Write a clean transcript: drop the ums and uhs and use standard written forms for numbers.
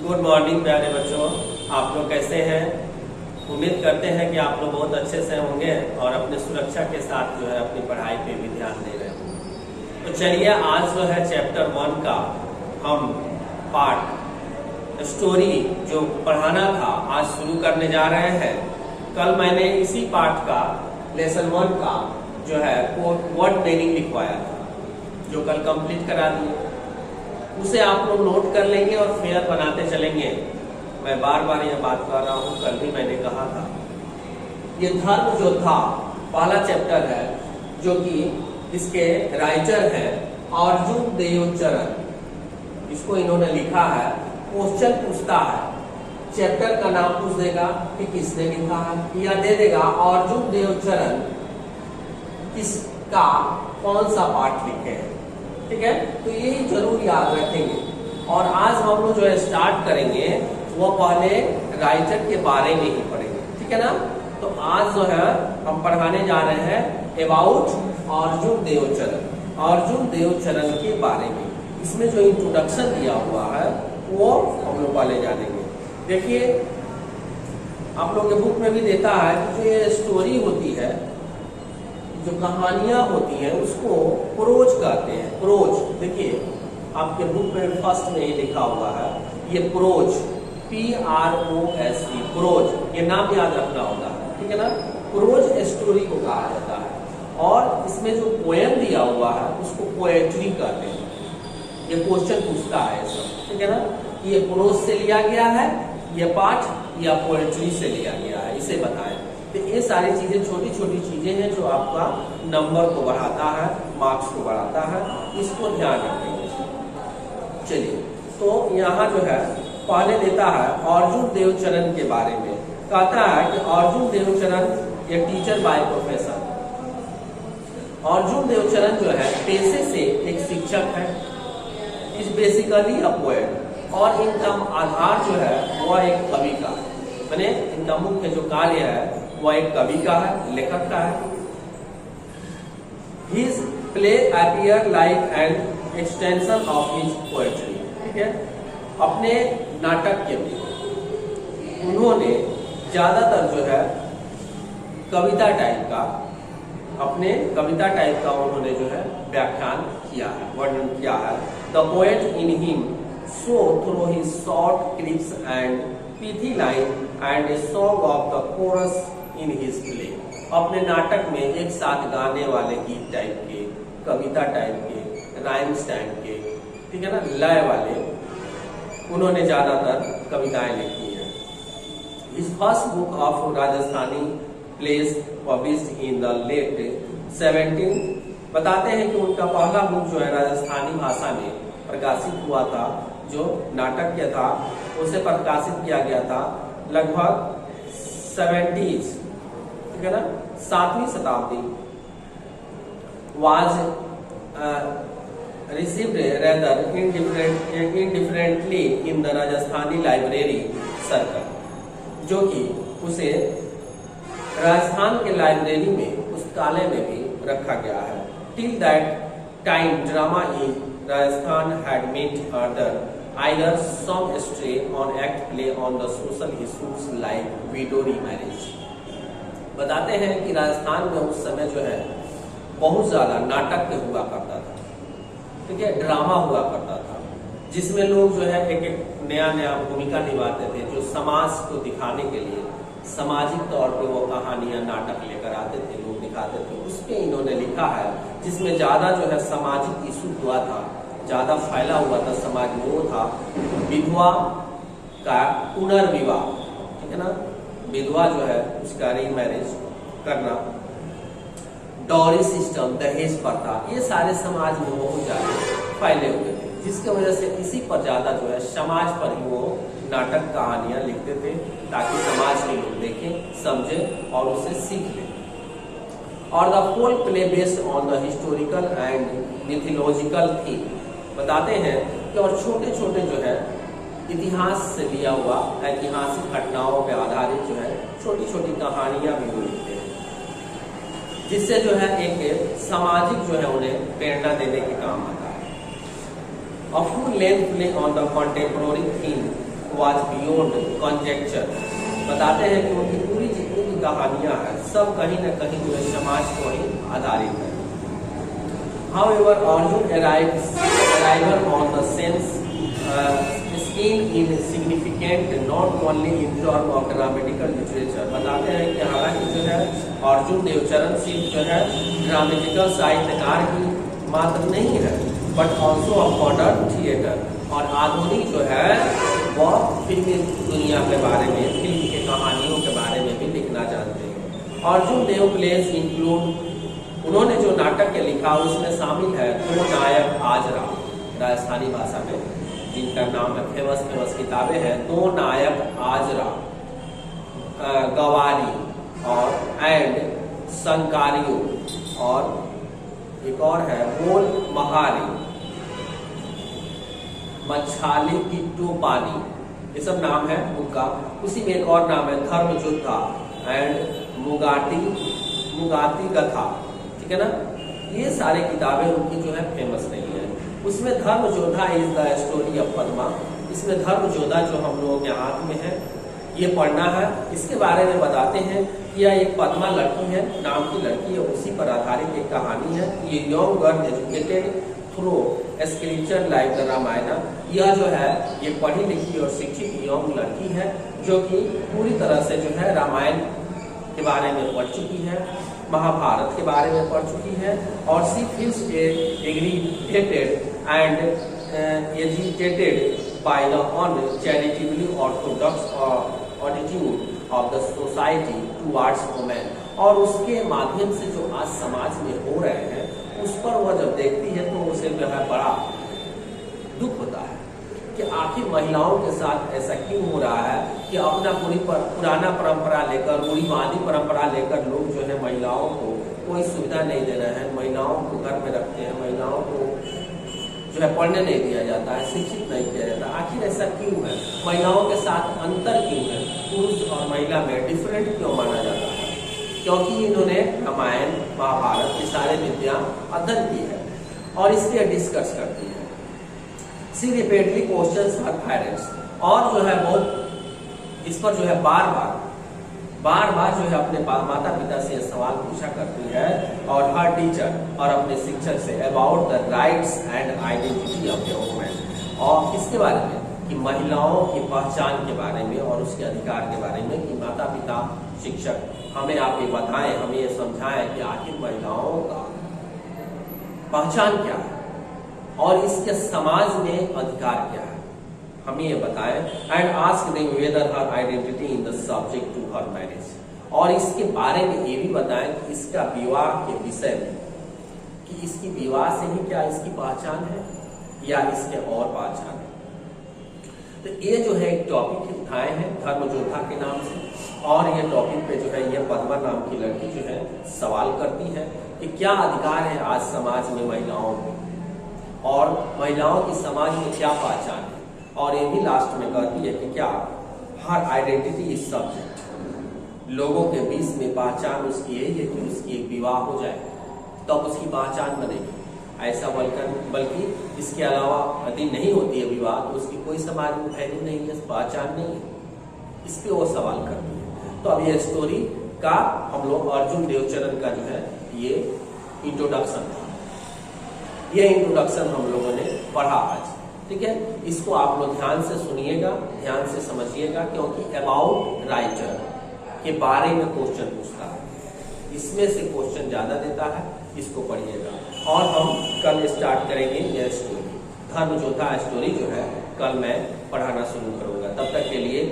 Good morning प्यारे बच्चों, आप लोग कैसे हैं। उम्मीद करते हैं कि आप लोग बहुत अच्छे से होंगे और अपनी सुरक्षा के साथ जो है अपनी पढ़ाई पे भी ध्यान दे रहे होंगे। तो चलिए आज जो है चैप्टर 1 का हम पार्ट स्टोरी जो पढ़ाना था आज शुरू करने जा रहे हैं। कल मैंने इसी पार्ट का लेसन 1 का जो है वर्ड मीनिंग लिखवाया था, जो कल कंप्लीट करा दिए। उसे आप लोग नोट कर लेंगे और फेयर बनाते चलेंगे। मैं बार बार यह बात कर रहा हूँ, कल भी मैंने कहा था। ये धर्म जो था पहला चैप्टर है, जो कि इसके राइटर है अर्जुन देवचरण। इसको इन्होंने लिखा है। क्वेश्चन पूछता है, चैप्टर का नाम पूछ देगा कि किसने लिखा है, या दे देगा अर्जुन देवचरण किसका कौन सा पाठ लिखे हैं। ठीक है, तो ये जरूर याद रखेंगे। और आज हम लोग जो है स्टार्ट करेंगे वो पहले राइटर के बारे में ही पढ़ेंगे, ठीक है ना। तो आज जो है हम पढ़ाने जा रहे हैं अबाउट अर्जुन देवचरण, अर्जुन देवचरण के बारे में। इसमें जो इंट्रोडक्शन दिया हुआ है वो हम लोग पहले जानेंगे। देखिए, आप लोग के बुक में भी देता है कि जो ये स्टोरी होती है, जो कहानियां होती हैं, उसको प्रोज कहते हैं। प्रोज, देखिए आपके बुक में फर्स्ट में ये लिखा हुआ है, ये प्रोज, PROSE, प्रोज। ये नाम याद रखना होगा, ठीक है ना। प्रोज स्टोरी को कहा जाता है। और इसमें जो पोएम दिया हुआ है उसको पोएट्री कहते हैं। ये क्वेश्चन पूछता है सब, ठीक है ना, कि ये प्रोज से लिया गया है, ये पाठ, या पोएट्री से लिया गया है, इसे बताएं। तो ये सारी चीजें छोटी छोटी चीजें हैं जो आपका नंबर को बढ़ाता है, मार्क्स को बढ़ाता है, इसको ध्यान रखेंगे। चलिए, तो यहाँ जो है पहले देता है अर्जुन देवचरण के बारे में। कहता है कि अर्जुन देवचरण एक teacher by profession. Arjun Devcharan जो है पेशे से एक शिक्षक है, इज बेसिकली अ पोएट। और इनका आधार जो है वह एक कवि का, मैंने इनका मुख्य जो कार्य है वह एक कवि का है, लेखक का है। His play appear like an extension of his poetry, ठीक है। अपने नाटक में उन्होंने ज्यादातर जो है कविता टाइप का, अपने कविता टाइप का उन्होंने जो है व्याख्यान किया है, वर्णन किया है। The poet in him show through his short clips and pithy line and a song of the chorus in his play। अपने नाटक में एक साथ गाने वाले गीत टाइप के, कविता टाइप के, राइम्स टाइप के, ठीक है ना, लय वाले उन्होंने ज्यादातर कविताएं लिखी हैं। His first book of Rajasthani plays published in the late 17 बताते हैं कि उनका पहला बुक जो है राजस्थानी भाषा में प्रकाशित हुआ था, जो नाटक था उसे प्रकाशित किया गया था लगभग 70s, ठीक है ना, 7वीं शताब्दी। was received rather indifferently in the Rajasthani library circle, जो कि उसे राजस्थान के लाइब्रेरी में, पुस्तकालय में भी रखा गया है। till that time drama in Rajasthan had met other either some stray on act play on the social issues like widow remarriage। बताते हैं कि राजस्थान में उस समय जो है बहुत ज्यादा नाटक हुआ करता था, ठीक है, ड्रामा हुआ करता था, जिसमें लोग जो है एक एक नया नया भूमिका निभाते थे, जो समाज को दिखाने के लिए सामाजिक तौर पे वो कहानियां, नाटक लेकर आते थे, लोग दिखाते थे। उस पे इन्होंने लिखा है, जिसमें ज्यादा जो है सामाजिक इशू हुआ था, ज्यादा फैला हुआ था समाज में, वो था विधवा का पुनर्विवाह, ठीक है ना, विधवा जो है उसका रीमैरिज करना, डॉरी सिस्टम, दहेज प्रथा, ये सारे समाज में बहुत ज्यादा फैले हुए थे, जिसकी वजह से इसी पर ज्यादा जो है समाज पर ही वो नाटक कहानियां लिखते थे, ताकि समाज के लोग देखें, समझें और उसे सीख लें। और the whole play based on the historical and mythological theme. बताते हैं कि और छोटे छोटे जो है इतिहास से लिया हुआ ऐतिहासिक घटनाओं पर आधारित जो है छोटी छोटी कहानियां भी वो लिखते हैं, जिससे जो है एक सामाजिक जो है उन्हें प्रेरणा देने के काम आता है। A full length play on the contemporary theme was beyond conjecture। बताते हैं कि उनकी पूरी जितनी भी कहानियां हैं सब कहीं न कहीं जो है समाज को ही आधारित है। However, Arjun arrival on the scene is significant not only in terms of dramatical literature। बताते हैं कि हालांकि जो है अर्जुन देवचरण सिर्फ जो है ड्रामेटिकल साहित्यकार ही मात्र नहीं है, but also of modern theatre, और आधुनिक जो है वह फिल्मी दुनिया के बारे में, फिल्म के कहानियों के बारे में भी लिखना जानते हैं। अर्जुन देव प्लेस इंक्लूड, उन्होंने जो नाटक के लिखा उसमें शामिल है दो नायक आजरा, राजस्थानी भाषा में जिनका नाम है, फेमस किताबें हैं दो नायक आजरा, गवारी और एंड संकारियो, और एक और है बोल महारी, मच्छाली किट्टू पानी, ये सब नाम है उनका। उसी में एक और नाम है धर्म योद्धा एंड मुगाती कथा, ठीक है ना। ये सारी किताबें उनकी जो है फेमस नहीं है। उसमें धर्म योद्धा is the story of Padma, इसमें धर्म योद्धा जो हम लोगों के हाथ में है ये पढ़ना है। इसके बारे में बताते हैं कि यह एक पद्मा लड़की है, नाम की लड़की है, उसी पर आधारित एक कहानी है। ये young girl educated through scripture like the Ramayana, यह जो है ये पढ़ी लिखी और शिक्षित यंग लड़की है जो कि पूरी तरह से जो है रामायण के बारे में पढ़ चुकी है, महाभारत के बारे में पढ़ चुकी है, और she feels irritated and agitated by the uncharitably orthodox attitude of the society towards women। और उसके माध्यम से जो आज समाज में हो रहे हैं उस पर वह जब देखती है तो उसे जो है बड़ा दुख होता है कि आखिर महिलाओं के साथ ऐसा क्यों हो रहा है कि अपना पुराना परंपरा लेकर, रूढ़िवादी परंपरा लेकर लोग जो है महिलाओं को कोई सुविधा नहीं दे रहे हैं, महिलाओं को घर में रखते हैं, महिलाओं को जो है पढ़ने नहीं दिया जाता है, शिक्षित नहीं किया जाता। आखिर ऐसा क्यों है? महिलाओं के साथ अंतर क्यों है? पुरुष और महिला में डिफरेंट क्यों माना जाता है? क्योंकि इन्होंने रामायण महाभारत की सारे विद्या अध्ययन की है और इसलिए डिस्कस करती है। सी रिपीटली क्वेश्चंस हर पेरेंट्स, और जो है बहुत इस पर जो है बार बार जो है अपने माता पिता से सवाल पूछा करती है और हर टीचर और अपने शिक्षक say about the rights and identity of the women, और किसके बारे में कि महिलाओं की पहचान के बारे में और उसके अधिकार के बारे में, कि माता पिता शिक्षक हमें आप ये बताएं, हमें ये समझाएं कि आखिर महिलाओं का पहचान क्या है और इसके समाज में अधिकार क्या है, हमें ये बताएं। And ask them whether her identity in the subject to her marriage, और इसके बारे में ये भी बताएं कि इसका विवाह के विषय में कि इसकी विवाह से ही क्या इसकी पहचान है या इसके और पहचान है। तो ये जो है एक टॉपिक उठाए हैं धर्म योद्धा के नाम से, और ये टॉपिक पे जो है ये पद्मा नाम की लड़की जो है सवाल करती है कि क्या अधिकार है आज समाज में महिलाओं को, और महिलाओं की समाज में क्या पहचान है, और ये भी लास्ट में कहती है कि क्या हर आइडेंटिटी इज सब्जेक्ट, लोगों के बीच में पहचान उसकी यही है कि उसकी एक विवाह हो जाए तब तो उसकी पहचान बनेगी, ऐसा बल्कि इसके अलावा यदि नहीं होती है विवाह तो उसकी कोई समाज में वैल्यू नहीं है, पहचान नहीं है। इस पे वो सवाल करती है। तो अब ये स्टोरी का हम लोग अर्जुन देवचरण का जो है ये इंट्रोडक्शन था, ये इंट्रोडक्शन हम लोगों ने पढ़ा आज, ठीक है। इसको आप लोग ध्यान से सुनिएगा, ध्यान से समझिएगा, क्योंकि अबाउट राइटर के बारे में क्वेश्चन पूछता है, इसमें से क्वेश्चन ज्यादा देता है, इसको पढ़िएगा। और हम कल स्टार्ट करेंगे यह स्टोरी, धर्म योद्धा स्टोरी जो है कल मैं पढ़ाना शुरू करूंगा। तब तक के लिए